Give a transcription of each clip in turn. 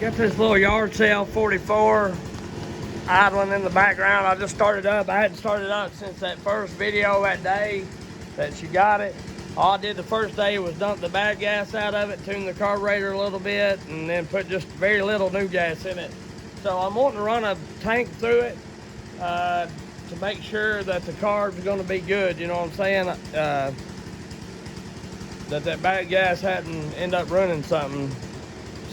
Got this little yard sale 44 idling in the background. I just started up. I hadn't started up since that first video that day that she got it. All I did the first day was dump the bad gas out of it, tune the carburetor a little bit, and then put just very little new gas in it. So I'm wanting to run a tank through it to make sure that the carb's going to be good. You know what I'm saying? That bad gas hadn't end up running something.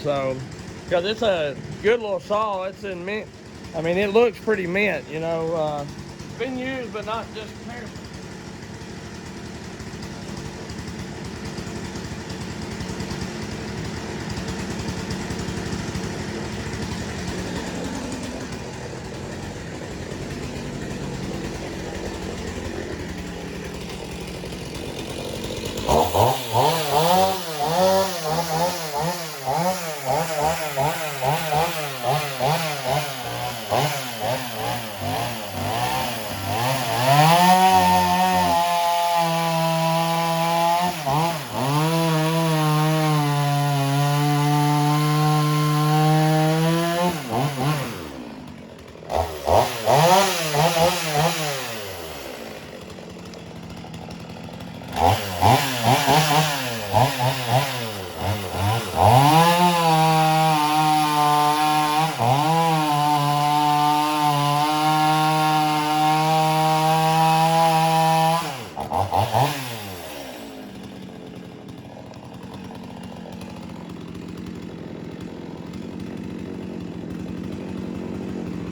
So, because it's a good little saw, it's in mint. I mean, it looks pretty mint, you know. It's been used, but not just carefully.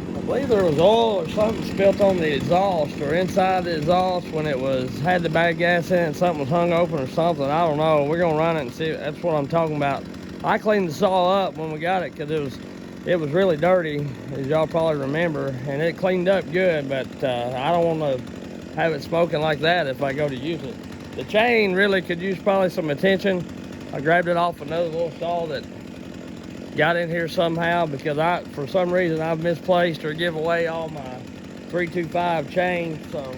I believe there was oil or something spilt on the exhaust or inside the exhaust when it had the bad gas in it. Something was hung open or something. I don't know. We're gonna run it and see. That's what I'm talking about. I cleaned the saw up when we got it because it was really dirty, as y'all probably remember, and it cleaned up good. But I don't want to have it smoking like that if I go to use it. The chain really could use probably some attention. I grabbed it off another little saw that got in here somehow because for some reason I've misplaced or give away all my 325 chains. So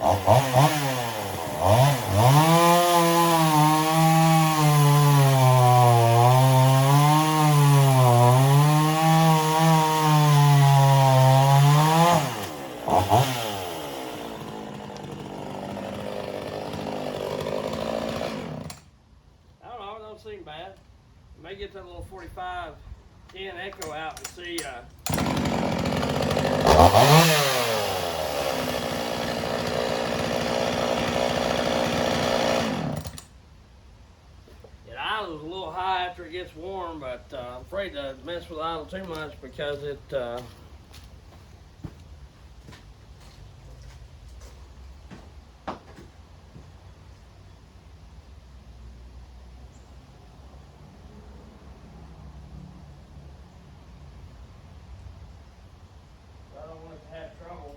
don't know, it don't seem bad. May get that little 45 10 echo out and see. It idles a little high after it gets warm, but I'm afraid to mess with idle too much because it. I don't want it to have trouble.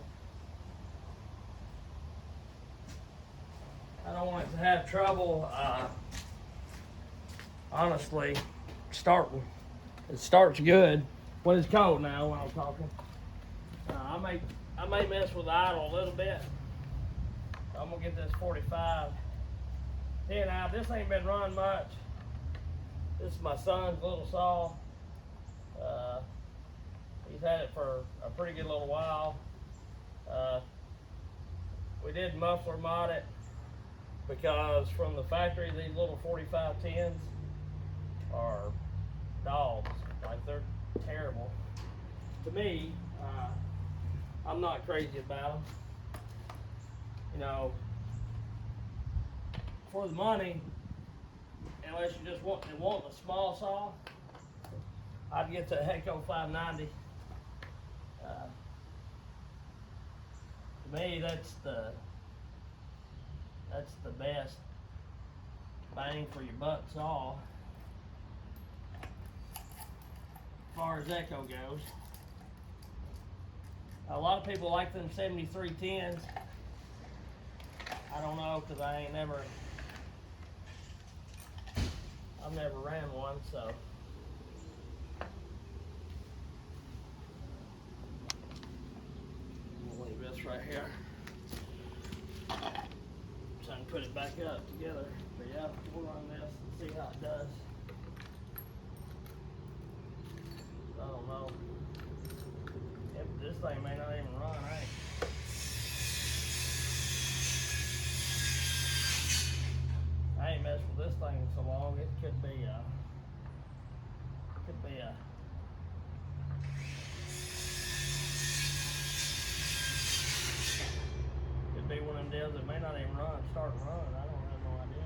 I don't want it to have trouble, honestly, starting. It starts good when it's cold now when I'm talking. I may mess with the idle a little bit. I'm gonna get this 45 10 out. This ain't been run much. This is my son's little saw. He's had it for a pretty good little while. We did muffler mod it because from the factory these little 4510s are dogs. Like, they're terrible. To me, I'm not crazy about them. You know, for the money, unless you just want a small saw, I'd get the Hecko 590. To me, that's the best bang for your buck saw as far as echo goes. A lot of people like them 7310s. I don't know, because I've never ran one, so. I'm gonna leave this right here. So I can put it back up together. But yeah, we'll run this and see how it does. I don't know. This thing may not even run, I ain't messed with this thing in so long. It could be one of them deals that may not even run, start and run. I don't have no idea.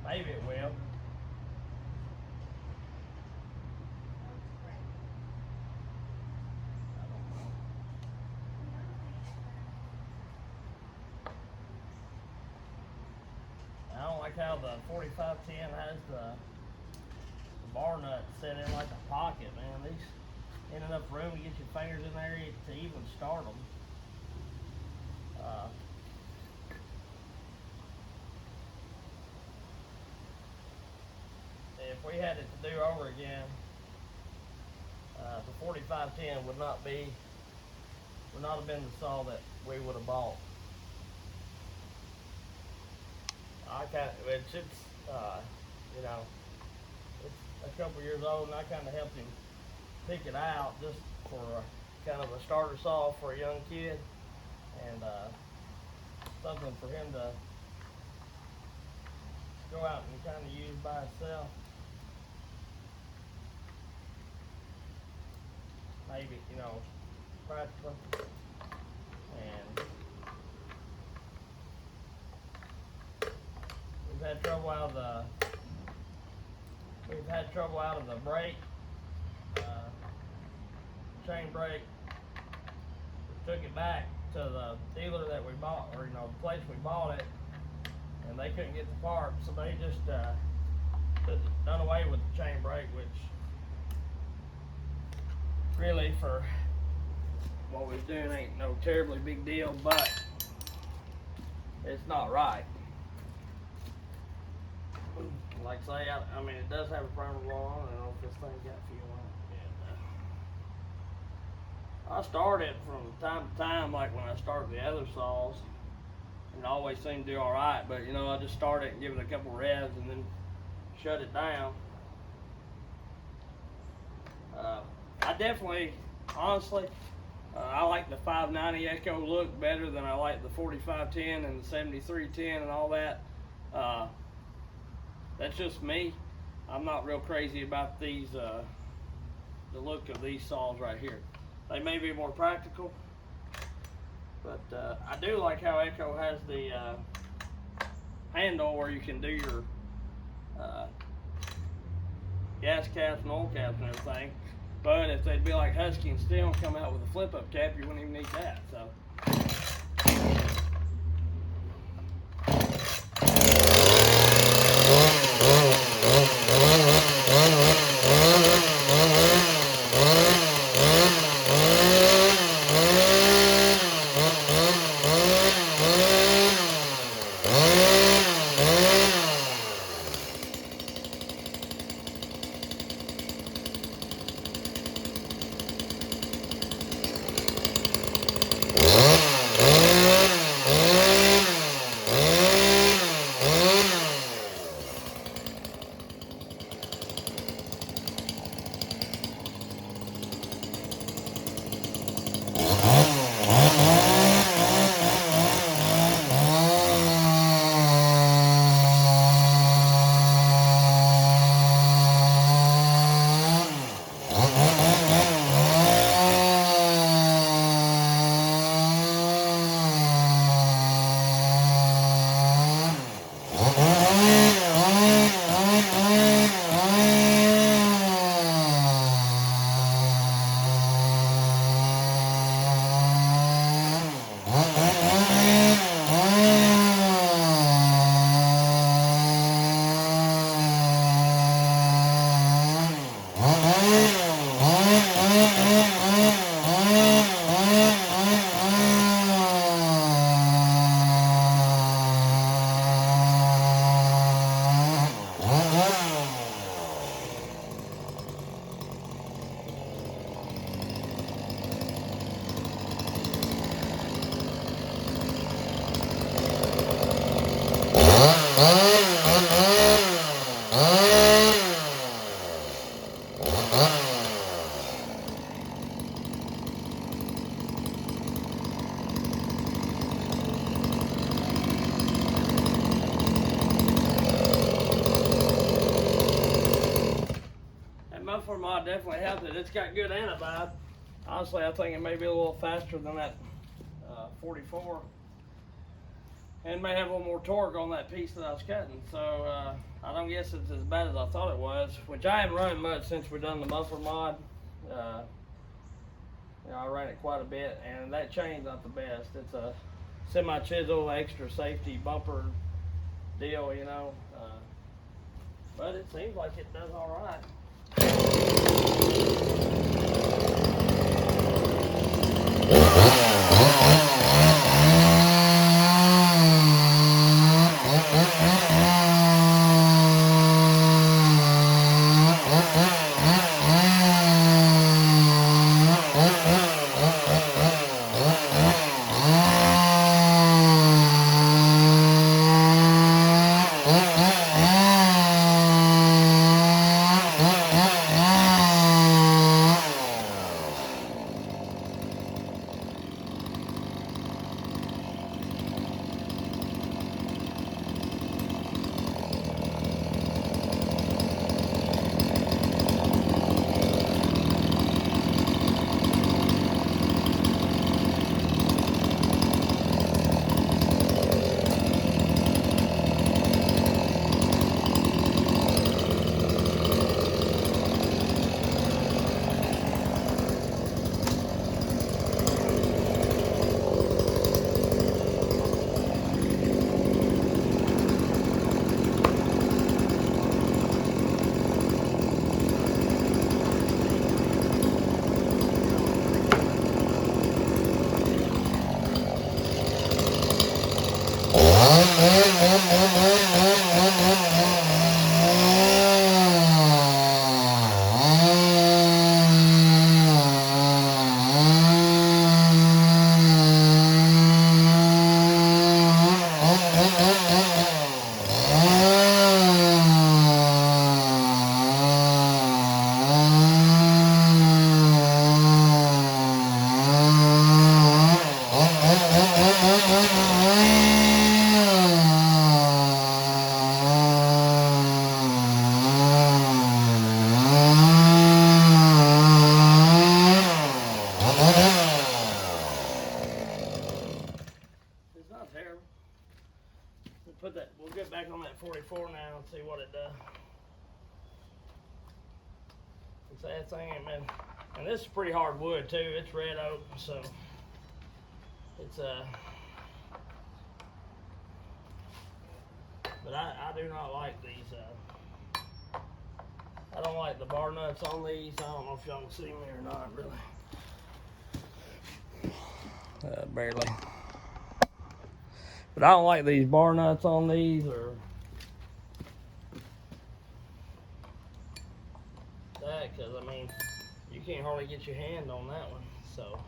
Maybe it will. I don't like how the 4510 has the bar nut set in like a pocket, man. These ain't enough room to get your fingers in there to even start them. If we had it to do over again, the 4510 would not have been the saw that we would have bought. It's you know, it's a couple years old, and I kind of helped him pick it out just for kind of a starter saw for a young kid, and something for him to go out and kind of use by itself. Maybe, you know, practical. And we've had trouble out of the brake, chain brake. We took it back to the dealer that we bought, or the place we bought it, and they couldn't get the part, so they just done away with the chain brake, which really for what we're doing ain't no terribly big deal, but it's not right. like I say, I mean, it does have a primer blow on it. I don't know if this thing got fuel on it. I start it from time to time, like when I start the other saws, and it always seemed to do all right. But you know, I just start it and give it a couple revs, and then shut it down. I definitely, honestly, I like the 590 Echo look better than I like the 4510 and the 7310 and all that. That's just me. I'm not real crazy about these, the look of these saws right here. They may be more practical, but I do like how Echo has the handle where you can do your gas caps and oil caps and everything. But if they'd be like Husky and still come out with a flip-up cap, you wouldn't even need that. So. Muffler mod definitely helps it. It's got good anti-vibe. Honestly, I think it may be a little faster than that 44, and may have a little more torque on that piece that I was cutting. So I don't guess it's as bad as I thought it was, which I haven't run much since we done the muffler mod. You know, I ran it quite a bit, and that chain's not the best. It's a semi-chisel, extra safety bumper deal, you know. But it seems like it does all right. That thing ain't been, and this is pretty hard wood too. It's red oak, so it's but I do not like these. I don't like the bar nuts on these. I don't know if y'all can see me or not, really. Barely. But I don't like these bar nuts on these, or that, because I mean, you can't hardly get your hand on that one, so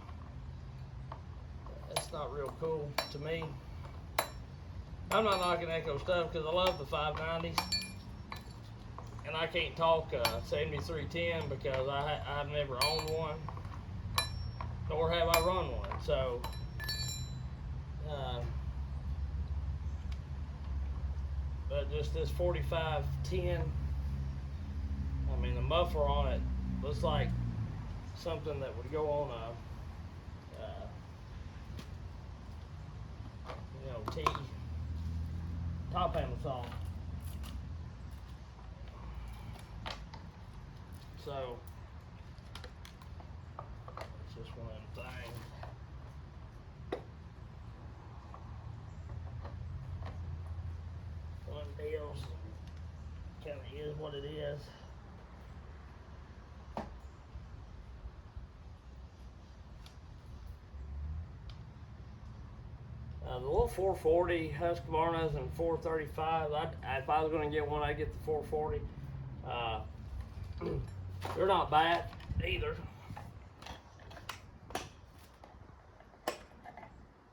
that's not real cool to me. I'm not knocking Echo stuff because I love the 590s, and I can't talk 7310 because I've never owned one, nor have I run one. So but just this 4510, I mean, the muffler on it looks like something that would go on a T top handle saw. So it's just one of them things. One of them deals. Kind of is what it is. The little 440 Husqvarnas and 435. If I was going to get one, I'd get the 440. They're not bad either.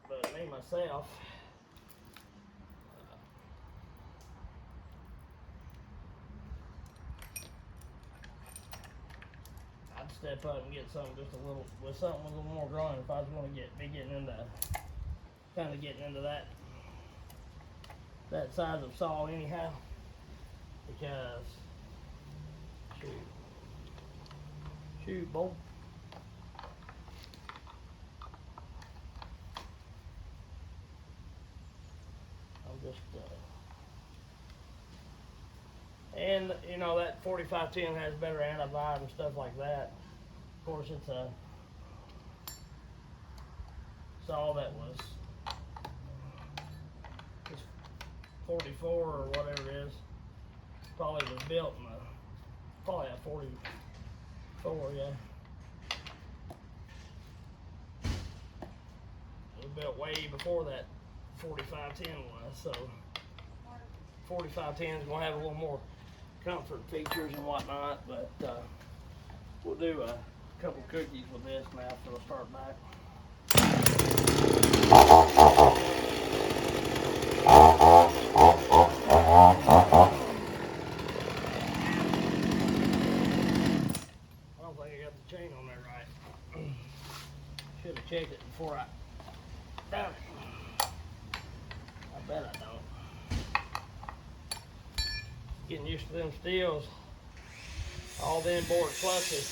But me myself, I'd step up and get something just a little more growing if I was going to be getting into that size of saw anyhow, because shoot boy, I'm just and you know that 4510 has better antibiotic and stuff like that. Of course, it's a saw that was 44 or whatever it is. Probably was built in probably a 44, yeah. It was built way before that 4510 was, so 4510 is gonna have a little more comfort features and whatnot, but we'll do a couple cookies with this now for the start back. Chain on there right. Should have checked it before I done it. I bet I don't. Getting used to them steels. All the inboard clutches.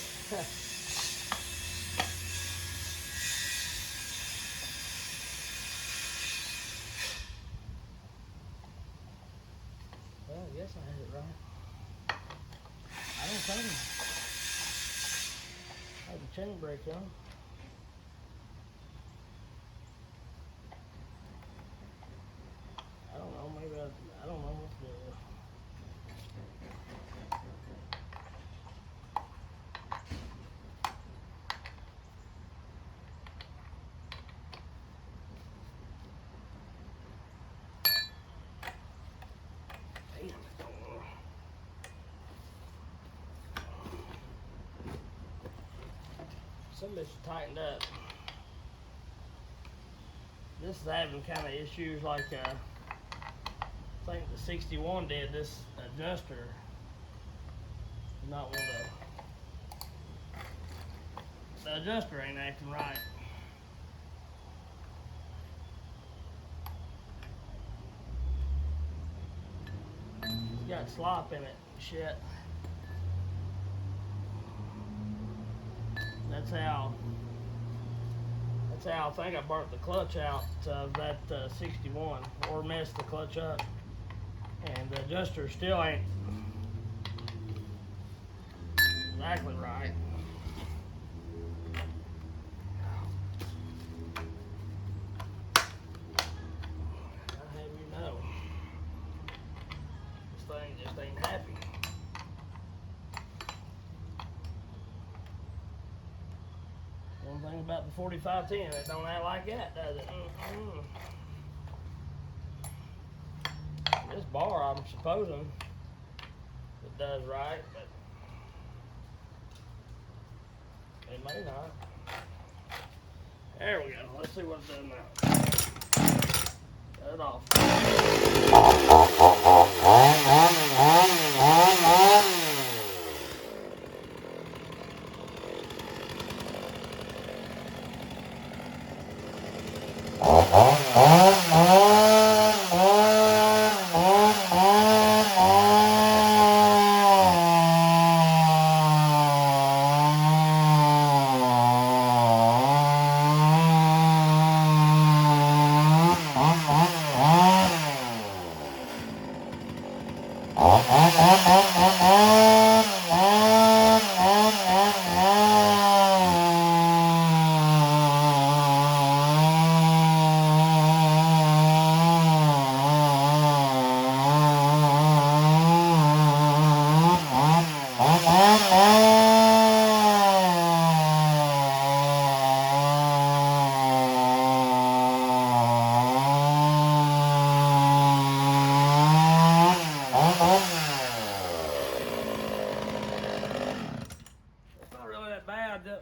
Well, I guess I had it right. I don't think the chain brake on. I don't know, maybe I don't know what to do. Damn, I don't know. Some of it's tightened up. This is having kind of issues like I think the 61 did. This adjuster is not one the adjuster ain't acting right. It's got slop in it. Shit. That's how I think I burnt the clutch out of that 61, or messed the clutch up, and the adjuster still ain't. exactly right. I have you know, this thing just ain't happy. One thing about the 4510, it don't act like that, does it? This bar, I'm supposing it does right, but it may not. There we go. Let's see what it does now. Cut it off.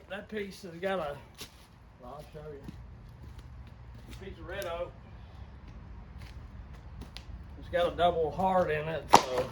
That piece has got a, well, I'll show you, piece of red oak. It's got a double heart in it, so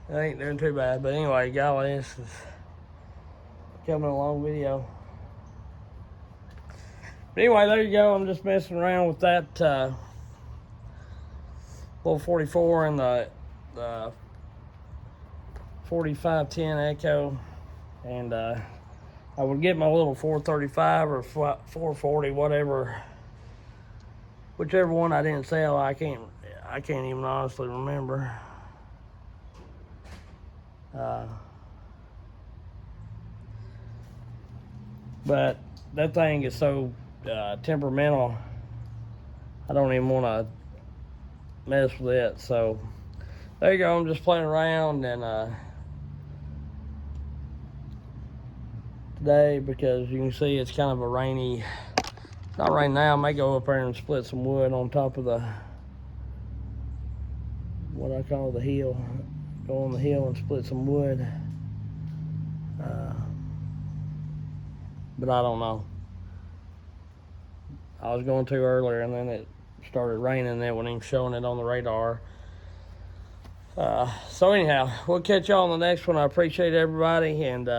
it ain't doing too bad. But anyway, golly, this is coming a long video. But anyway, there you go. I'm just messing around with that little 44 and the 4510 Echo, and I would get my little 435 or 440, whatever, whichever one I didn't sell. I can't even honestly remember. But that thing is so temperamental, I don't even want to mess with it. So there you go. I'm just playing around, and today, because you can see it's kind of a rainy, not right now. I may go up there and split some wood on top of the, what I call the hill. Go on the hill and split some wood. But I don't know. I was going to earlier, and then it started raining, and it wasn't even showing it on the radar. So anyhow, we'll catch y'all on the next one. I appreciate everybody, and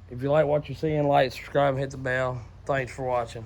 if you like what you're seeing, like, subscribe, and hit the bell. Thanks for watching.